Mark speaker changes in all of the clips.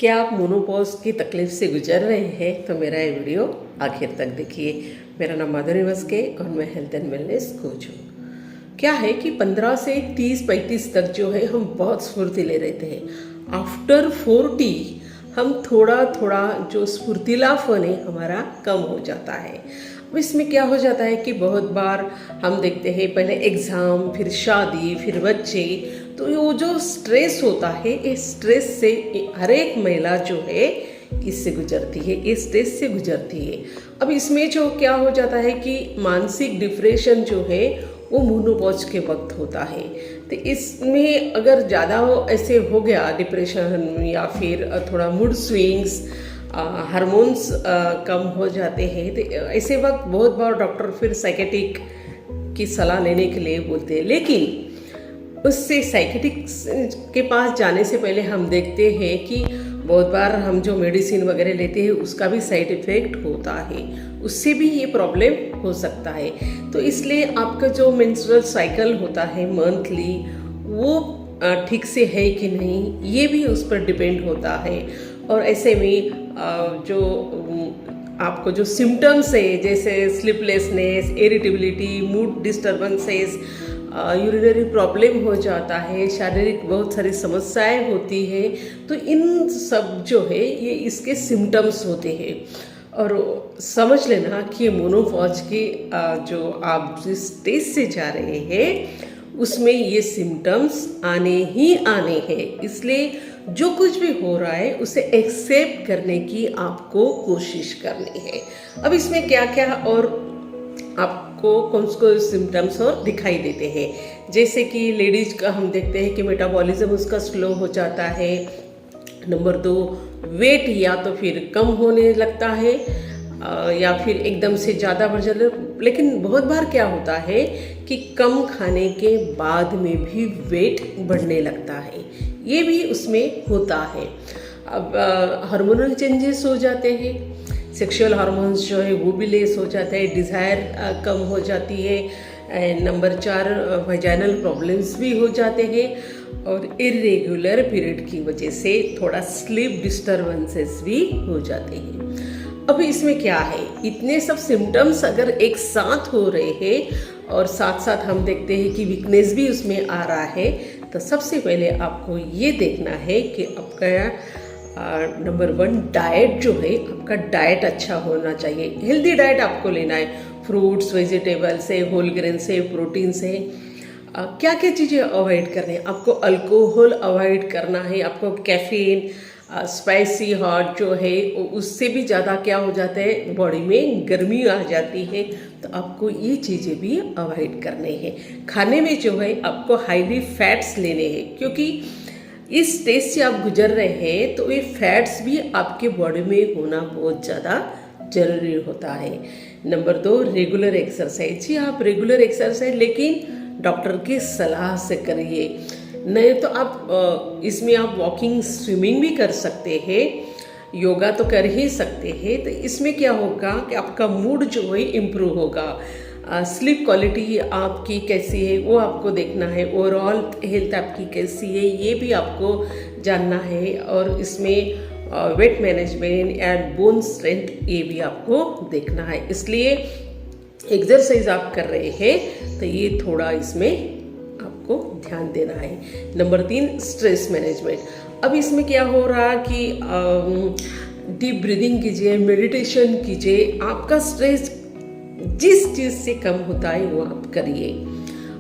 Speaker 1: क्या आप मोनोपॉज की तकलीफ से गुजर रहे हैं तो मेरा ये वीडियो आखिर तक देखिए। मेरा नाम माधुरी मस्के और मैं हेल्थ एंड वेलनेस कोच हूँ। क्या है कि 15 से 30-35 तक जो है हम बहुत स्फूर्तिले रहते हैं। आफ्टर 40 हम थोड़ा थोड़ा जो स्फूर्तिलापन है हमारा कम हो जाता है। अब इसमें क्या हो जाता है कि बहुत बार हम देखते हैं पहले एग्ज़ाम, फिर शादी, फिर बच्चे, तो वो जो स्ट्रेस होता है इस स्ट्रेस से हर एक महिला जो है इससे गुजरती है, इस स्ट्रेस से गुजरती है। अब इसमें जो क्या हो जाता है कि मानसिक डिप्रेशन जो है वो मेनोपॉज के वक्त होता है। तो इसमें अगर ज़्यादा ऐसे हो गया डिप्रेशन या फिर थोड़ा मूड स्विंग्स, हार्मोन्स कम हो जाते हैं, तो ऐसे वक्त बहुत बार डॉक्टर फिर साइकेट्रिक की सलाह लेने के लिए बोलते हैं। लेकिन उससे साइकेट्रिक के पास जाने से पहले हम देखते हैं कि बहुत बार हम जो मेडिसिन वगैरह लेते हैं उसका भी साइड इफ़ेक्ट होता है, उससे भी ये प्रॉब्लम हो सकता है। तो इसलिए आपका जो मेंस्ट्रुअल साइकिल होता है मंथली, वो ठीक से है कि नहीं, ये भी उस पर डिपेंड होता है। और ऐसे में जो आपको जो सिम्टम्स है जैसे sleeplessness, irritability, mood disturbances, urinary problem हो जाता है, शारीरिक बहुत सारी समस्याएं होती हैं, तो इन सब जो है ये इसके सिम्टम्स होते हैं। और समझ लेना कि मेनोपॉज की जो आप जिस स्टेज से जा रहे हैं उसमें ये सिम्टम्स आने ही आने हैं। इसलिए जो कुछ भी हो रहा है उसे एक्सेप्ट करने की आपको कोशिश करनी है। अब इसमें क्या क्या और आपको कौन से सिम्टम्स और दिखाई देते हैं, जैसे कि लेडीज का हम देखते हैं कि मेटाबॉलिज्म उसका स्लो हो जाता है। नंबर 2, वेट या तो फिर कम होने लगता है या फिर एकदम से ज़्यादा बढ़ जाता है। लेकिन बहुत बार क्या होता है कि कम खाने के बाद में भी वेट बढ़ने लगता है, ये भी उसमें होता है। अब हार्मोनल चेंजेस हो जाते हैं, सेक्सुअल हार्मोन्स जो है वो भी लेस हो जाता है, डिज़ायर कम हो जाती है। नंबर 4, वेजाइनल प्रॉब्लम्स भी हो जाते हैं और इरेगुलर पीरियड की वजह से थोड़ा स्लीप डिस्टर्बेंसेस भी हो जाते हैं। अब इसमें क्या है, इतने सब सिम्टम्स अगर एक साथ हो रहे हैं और साथ साथ हम देखते हैं कि वीकनेस भी उसमें आ रहा है, तो सबसे पहले आपको ये देखना है कि आपका नंबर 1 डाइट जो है, आपका डाइट अच्छा होना चाहिए। हेल्दी डाइट आपको लेना है, फ्रूट्स, वेजिटेबल्स है, होल ग्रेन से, प्रोटीन से। क्या क्या चीज़ें अवॉइड करनी है आपको? अल्कोहल अवॉइड करना है आपको, कैफीन, स्पाइसी हॉट जो है उससे भी ज़्यादा क्या हो जाता है, बॉडी में गर्मी आ जाती है, तो आपको ये चीज़ें भी अवॉइड करने हैं। खाने में जो है आपको हाईली फैट्स लेने हैं, क्योंकि इस स्टेज से आप गुजर रहे हैं तो ये फैट्स भी आपके बॉडी में होना बहुत ज़्यादा जरूरी होता है। Number 2, regular exercise. जी, आप रेगुलर एक्सरसाइज लेकिन डॉक्टर की सलाह से करिए, नहीं तो आप इसमें आप वॉकिंग, स्विमिंग भी कर सकते हैं, योगा तो कर ही सकते हैं। तो इसमें क्या होगा कि आपका मूड जो है इम्प्रूव होगा, स्लीप क्वालिटी आपकी कैसी है वो आपको देखना है, ओवरऑल हेल्थ आपकी कैसी है ये भी आपको जानना है, और इसमें weight management and bone strength ये भी आपको देखना है। इसलिए एक्सरसाइज आप कर रहे हैं तो ये थोड़ा इसमें आपको ध्यान देना है। Number 3, stress management. अब इसमें क्या हो रहा कि डीप ब्रीदिंग कीजिए, मेडिटेशन कीजिए, आपका स्ट्रेस जिस चीज़ से कम होता है वो आप करिए।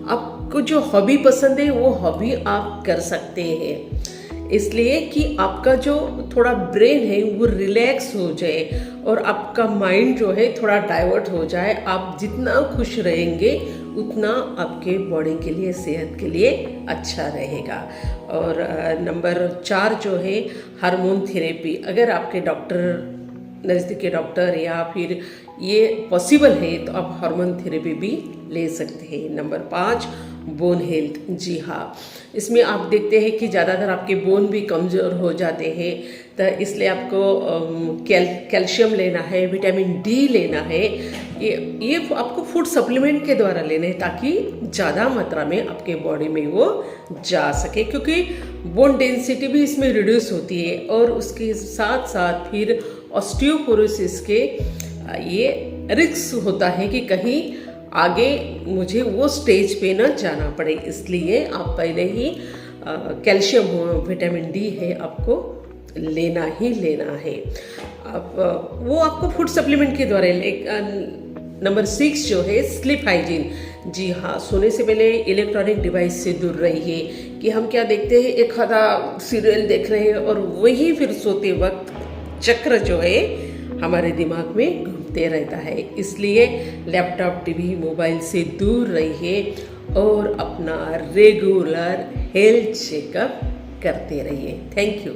Speaker 1: आपको जो हॉबी पसंद है वो हॉबी आप कर सकते हैं, इसलिए कि आपका जो थोड़ा ब्रेन है वो रिलैक्स हो जाए और आपका माइंड जो है थोड़ा डाइवर्ट हो जाए। आप जितना खुश रहेंगे उतना आपके बॉडी के लिए, सेहत के लिए अच्छा रहेगा। और नंबर 4 जो है हार्मोन थेरेपी। अगर आपके डॉक्टर, नज़दीकी डॉक्टर या फिर ये पॉसिबल है तो आप हार्मोन थेरेपी भी ले सकते हैं। Number 5, bone health. जी हाँ, इसमें आप देखते हैं कि ज़्यादातर आपके बोन भी कमज़ोर हो जाते हैं, तो इसलिए आपको कैल्शियम लेना है, विटामिन डी लेना है। ये आपको फूड सप्लीमेंट के द्वारा लेने हैं ताकि ज़्यादा मात्रा में आपके बॉडी में वो जा सके, क्योंकि बोन डेंसिटी भी इसमें रिड्यूस होती है और उसके साथ साथ फिर ऑस्टियोपोरोसिस के ये रिस्क होता है कि कहीं आगे मुझे वो स्टेज पे ना जाना पड़े। इसलिए आप पहले ही कैल्शियम हो, विटामिन डी है, आपको लेना ही लेना है। आप वो आपको फूड सप्लीमेंट के द्वारा नंबर 6 जो है स्लीप हाइजीन। जी हाँ, सोने से पहले इलेक्ट्रॉनिक डिवाइस से दूर रहिए। कि हम क्या देखते हैं, एक आधा सीरियल देख रहे हैं और वही फिर सोते वक्त चक्र जो है हमारे दिमाग में घूमते रहता है। इसलिए लैपटॉप, टीवी, मोबाइल से दूर रहिए और अपना रेगुलर हेल्थ चेकअप करते रहिए। Thank you.